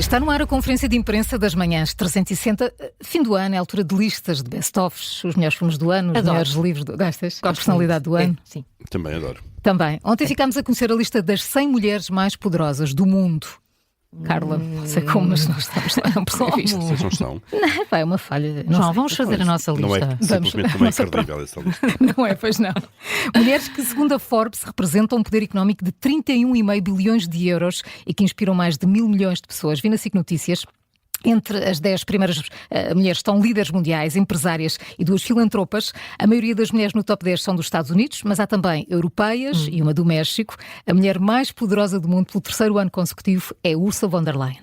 Está no ar a conferência de imprensa das manhãs 360, fim do ano, é a altura de listas de best-ofs, os melhores filmes do ano, os melhores livros gastas, a personalidade do ano. Sim. Também adoro. Também. Ontem ficámos a conhecer a lista das 100 mulheres mais poderosas do mundo. Carla, não sei como, mas nós estamos lá, não percebi isto. Vocês não estão? Não, é uma falha. Não João, sei. vamos fazer a nossa lista. Não é, simplesmente não é credível essa lista. Não é, pois não. Mulheres que, segundo a Forbes, representam um poder económico de 31,5 bilhões de euros e que inspiram mais de 1.000 milhões de pessoas. Vi na SIC Notícias. Entre as 10 primeiras mulheres estão líderes mundiais, empresárias e 2 filantropas. A maioria das mulheres no top 10 são dos Estados Unidos, mas há também europeias e uma do México. A mulher mais poderosa do mundo pelo 3º ano consecutivo é Ursula von der Leyen.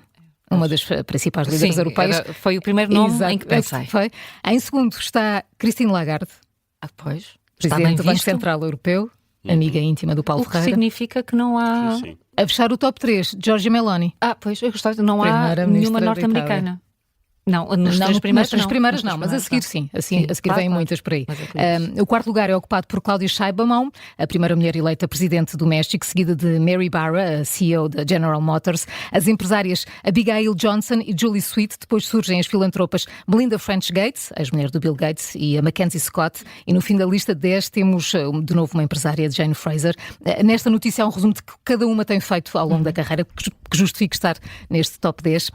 Uma das principais líderes europeias. Foi o primeiro nome em que pensei. Foi. Em segundo está Christine Lagarde, Pois. Presidente do Banco Central Europeu, amiga íntima do Paulo O que Ferreira. significa que não há... Sim. A fechar o top 3, Giorgia Meloni. Pois, eu gostava de... Não há Primeira-ministra nenhuma da norte-americana. Não, nas Não, três primeiras nas três não. primeiras Nas não, três mas a seguir primeiras sim. Sim, A seguir claro, vêm claro. muitas por aí. Mas é curioso. O quarto lugar é ocupado por Cláudia Sheinbaum, a primeira mulher eleita presidente do México, seguida de Mary Barra, a CEO da General Motors. As empresárias Abigail Johnson e Julie Sweet. Depois surgem as filantropas Melinda French Gates, ex-mulher do Bill Gates, e a Mackenzie Scott. E no fim da lista 10 temos de novo uma empresária, Jane Fraser. Nesta notícia há um resumo de que cada uma tem feito ao longo da carreira que justifique estar neste top 10.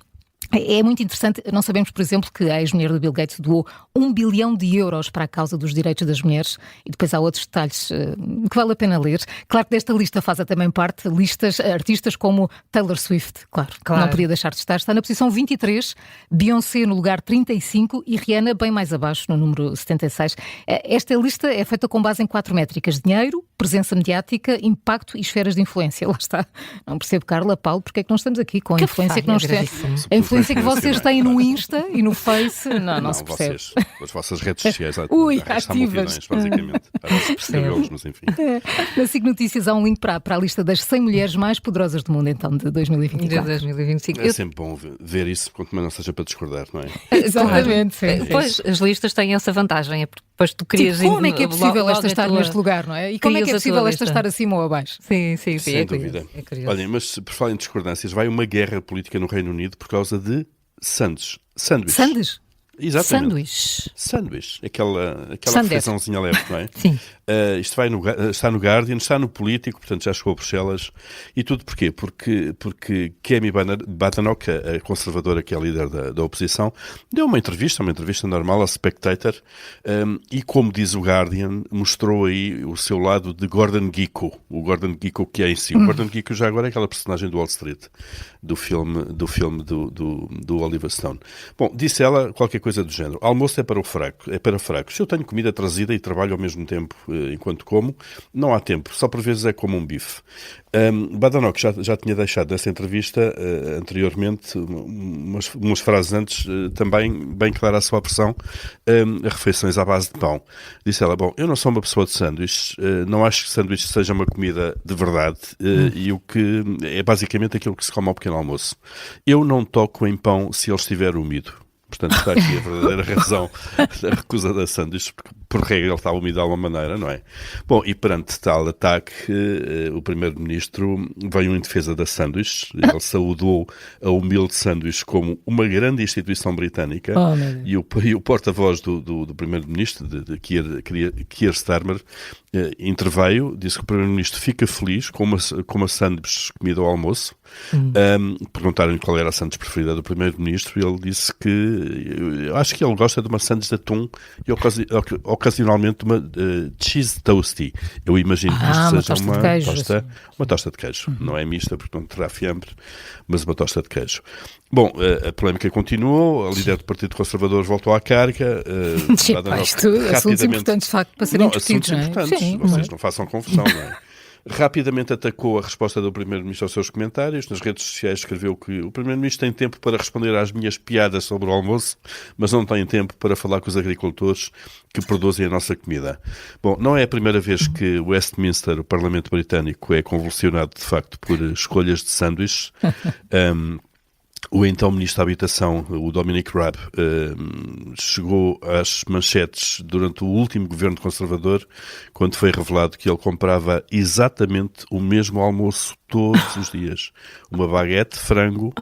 É muito interessante, não sabemos, por exemplo, que a ex-mulher do Bill Gates doou 1 bilhão de euros para a causa dos direitos das mulheres e depois há outros detalhes que vale a pena ler. Claro que desta lista fazem também parte artistas como Taylor Swift, claro, não podia deixar de estar. Está na posição 23, Beyoncé no lugar 35 e Rihanna bem mais abaixo, no número 76. Esta lista é feita com base em 4 métricas: dinheiro, presença mediática, impacto e esferas de influência. Lá está. Não percebo, Carla, Paulo, porque é que não estamos aqui com a influência que nós temos. A influência que vocês têm no Insta e no Face, não se percebe. As vossas redes sociais Ativas. multidões, basicamente. Parece mas enfim. Na SIC Notícias há um link para a lista das 100 mulheres mais poderosas do mundo, então, de 2024. De 2025. É sempre bom ver isso, quanto mais não seja para discordar, não é? Exatamente, sim. Depois, as listas têm essa vantagem, é porque depois tu querias... Como é que é possível esta estar neste lugar, não é? E como é que é possível esta estar acima ou abaixo? Sim. Sem dúvida. É curioso. Olhem, mas por falar em discordâncias, vai uma guerra política no Reino Unido por causa de sandes. Sandes? Exatamente. Sanduíche. Aquela Sander. refeiçãozinha leve, não é? Sim. Isto está no Guardian, está no Político, portanto já chegou a Bruxelas. E tudo porquê? Porque Kemi Badenoch, a conservadora que é a líder da oposição, deu uma entrevista normal ao Spectator, e como diz o Guardian, mostrou aí o seu lado de Gordon Gekko. O Gordon Gekko que é em si. O Gordon Gekko já agora é aquela personagem do Wall Street, do filme do Oliver Stone. Bom, disse ela qualquer coisa do género: almoço é para fracos. Se eu tenho comida trazida e trabalho ao mesmo tempo enquanto como, não há tempo, só por vezes é como um bife. Badenoch já tinha deixado dessa entrevista anteriormente, umas frases antes, também bem clara a sua versão, a refeições à base de pão. Disse ela: bom, eu não sou uma pessoa de sanduíches, não acho que sanduíches seja uma comida de verdade, e o que é basicamente aquilo que se come ao pequeno almoço. Eu não toco em pão se ele estiver úmido. Portanto, está aqui a verdadeira razão da recusa da sanduíche, porque por regra ele está úmido de alguma maneira, não é? Bom, e perante tal ataque, o Primeiro-Ministro veio em defesa da sanduíche. Ele saudou a humilde sanduíche como uma grande instituição britânica, e o porta-voz do Primeiro-Ministro, de Keir Starmer, interveio, disse que o Primeiro-Ministro fica feliz com uma sanduíche comida ao almoço. Perguntaram-lhe qual era a sanduíche preferida do Primeiro-Ministro e ele disse que eu acho que ele gosta de uma sanduíche de atum e ocasionalmente uma cheese toasty. Eu imagino que isto seja uma tosta de queijo. Não é mista porque não terá fiambre, mas uma tosta de queijo. Bom, a polémica continuou, a líder do Partido Conservador voltou à carga. Assuntos importantes de facto para serem discutidos, não é? Importantes. Sim, Vocês não façam confusão, não é? Rapidamente atacou a resposta do Primeiro-Ministro aos seus comentários. Nas redes sociais escreveu que o Primeiro-Ministro tem tempo para responder às minhas piadas sobre o almoço, mas não tem tempo para falar com os agricultores que produzem a nossa comida. Bom, não é a primeira vez que Westminster, o Parlamento Britânico, é convulsionado, de facto, por escolhas de sanduíches. O então Ministro da Habitação, o Dominic Raab, chegou às manchetes durante o último governo conservador, quando foi revelado que ele comprava exatamente o mesmo almoço todos os dias. Uma baguete, frango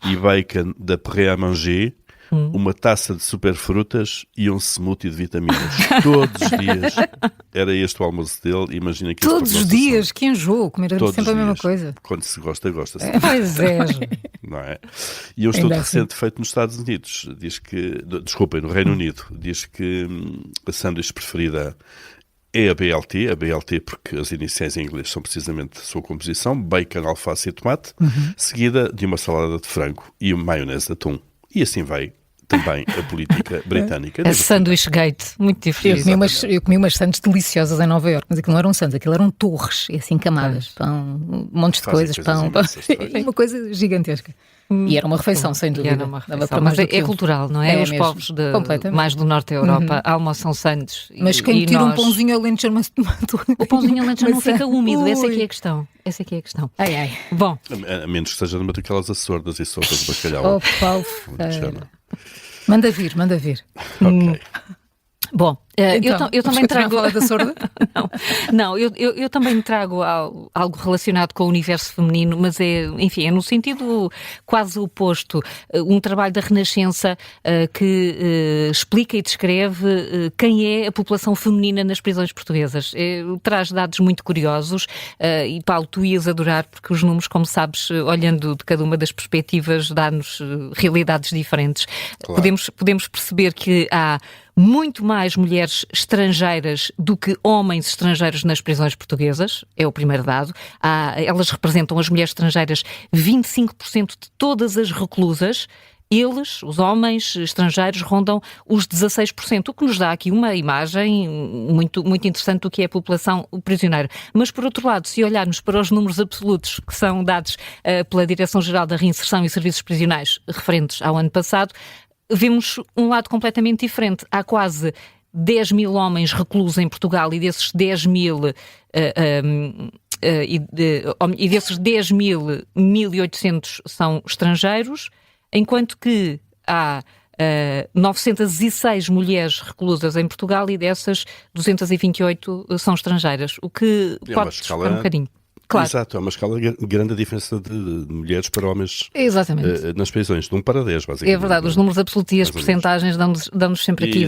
e bacon da Pré à Manger, uma taça de superfrutas e um smoothie de vitaminas. Todos os dias era este o almoço dele. Imagina que Todos os dias, que enjoo, comer Todos sempre a os mesma dias. coisa. Quando se gosta, gosta-se. Pois é. Não é? E eu estou Ainda recente feito nos Estados Unidos. Diz que, desculpem, no Reino Unido. Diz que a sanduíche preferida é a BLT porque as iniciais em inglês são precisamente a sua composição, bacon, alface e tomate, seguida de uma salada de frango e uma maionese de atum. E assim vai também a política britânica. A Sandwich Gate, muito divertido. Eu comi umas sandes deliciosas em Nova Iorque, mas aquilo não eram sandes, aquilo eram torres, e assim camadas, pão, montes de Fazem coisas, pão, imensas, fazem. uma coisa gigantesca. E era uma refeição, sem dúvida. Era uma Dava refeição. para mais Mas do que é um. cultural, não é? É Os mesmo. povos Completamente. mais do norte da Europa almoçam sandes. Mas quem e tira um nós... pãozinho alentejano, mas O pãozinho alentejano não fica úmido, essa é que Ui. é a questão. Essa é que é a questão. Ai, ai. Bom, A menos que seja numa daquelas açordas e sopas de bacalhau. Oh, Paulo. Como se chama. Manda vir, manda vir. Ok. bom, Então, eu também trago... falar da sorda? Eu também trago algo relacionado com o universo feminino, mas enfim, é no sentido quase oposto. Um trabalho da Renascença que explica e descreve quem é a população feminina nas prisões portuguesas. Traz dados muito curiosos e, Paulo, tu ias adorar, porque os números, como sabes, olhando de cada uma das perspectivas, dá-nos realidades diferentes. Claro. Podemos perceber que há muito mais mulheres estrangeiras do que homens estrangeiros nas prisões portuguesas, é o primeiro dado. Elas representam, as mulheres estrangeiras, 25% de todas as reclusas. Eles, os homens estrangeiros, rondam os 16%, o que nos dá aqui uma imagem muito, muito interessante do que é a população prisioneira. Mas, por outro lado, se olharmos para os números absolutos que são dados pela Direção-Geral da Reinserção e Serviços Prisionais referentes ao ano passado, vemos um lado completamente diferente. Há quase 10 mil homens reclusos em Portugal e desses 10 mil... e desses 10 mil, 1.800 são estrangeiros, enquanto que há 906 mulheres reclusas em Portugal e dessas 228 são estrangeiras, o que É uma pode escala- chocar um bocadinho. Claro. Exato, é uma escala grande a diferença de mulheres para homens Exatamente. nas prisões, de 1 para 10, basicamente. É verdade, os números absolutos e as Mais ou menos. percentagens dão-nos sempre aqui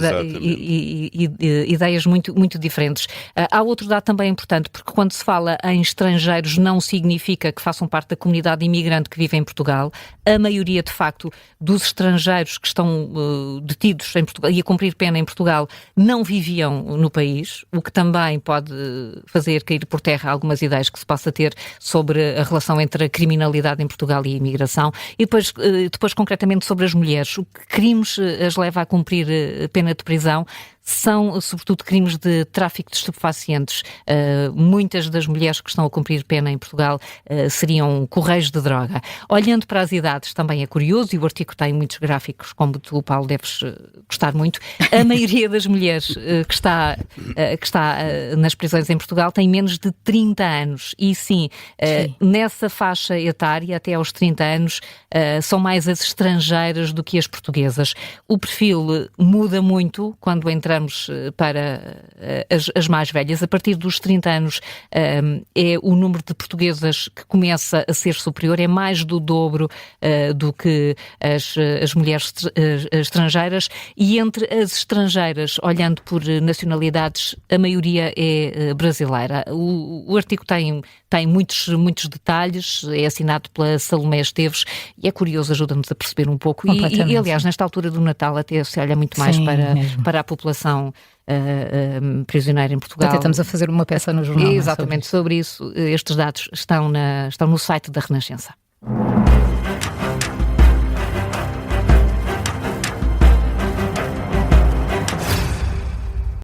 ideias muito, muito diferentes. Há outro dado também importante, porque quando se fala em estrangeiros não significa que façam parte da comunidade imigrante que vive em Portugal. A maioria, de facto, dos estrangeiros que estão detidos em Portugal e a cumprir pena em Portugal não viviam no país, o que também pode fazer cair por terra algumas ideias que se possa ter sobre a relação entre a criminalidade em Portugal e a imigração. E depois concretamente sobre as mulheres. O que crimes as leva a cumprir pena de prisão são, sobretudo, crimes de tráfico de estupefacientes. Muitas das mulheres que estão a cumprir pena em Portugal seriam correios de droga. Olhando para as idades, também é curioso, e o artigo tem muitos gráficos, como tu, Paulo, deves gostar muito. A maioria das mulheres que está nas prisões em Portugal tem menos de 30 anos. E sim, nessa faixa etária, até aos 30 anos, são mais as estrangeiras do que as portuguesas. O perfil muda muito quando entramos para as mais velhas. A partir dos 30 anos é o número de portuguesas que começa a ser superior, é mais do dobro do que as mulheres estrangeiras, e entre as estrangeiras, olhando por nacionalidades, a maioria é brasileira. O artigo tem muitos detalhes, é assinado pela Salomé Esteves e é curioso, ajuda-nos a perceber um pouco. E aliás, nesta altura do Natal até se olha muito mais para a população prisioneira em Portugal. Até estamos a fazer uma peça no jornal. Exatamente, sobre isso. Estes dados estão no site da Renascença.